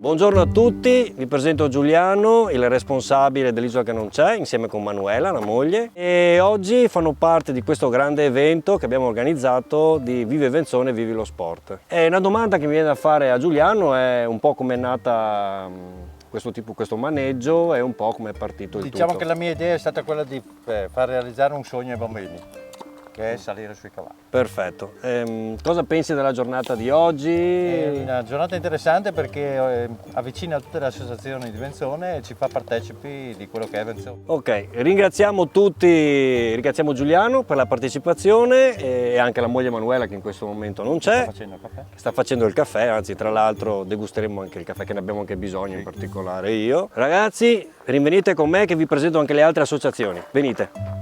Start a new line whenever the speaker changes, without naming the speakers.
Buongiorno a tutti, vi presento Giuliano, il responsabile dell'Isola che non c'è, insieme con Manuela, la moglie, e oggi fanno parte di questo grande evento che abbiamo organizzato di Vive Venzone, Vivi lo Sport. E una domanda che mi viene da fare a Giuliano è un po' come è nata questo maneggio e un po' come è partito il tutto.
Diciamo che la mia idea è stata quella di far realizzare un sogno ai bambini, che è salire sui cavalli.
Perfetto. Cosa pensi della giornata di oggi?
È una giornata interessante perché avvicina tutte le associazioni di Venzone e ci fa partecipi di quello che è Venzone.
Ok, ringraziamo tutti, ringraziamo Giuliano per la partecipazione e anche la moglie Manuela che in questo momento non c'è.
Sta facendo il caffè?
Sta facendo il caffè, anzi tra l'altro degusteremo anche il caffè che ne abbiamo anche bisogno, in particolare io. Ragazzi, rinvenite con me che vi presento anche le altre associazioni. Venite.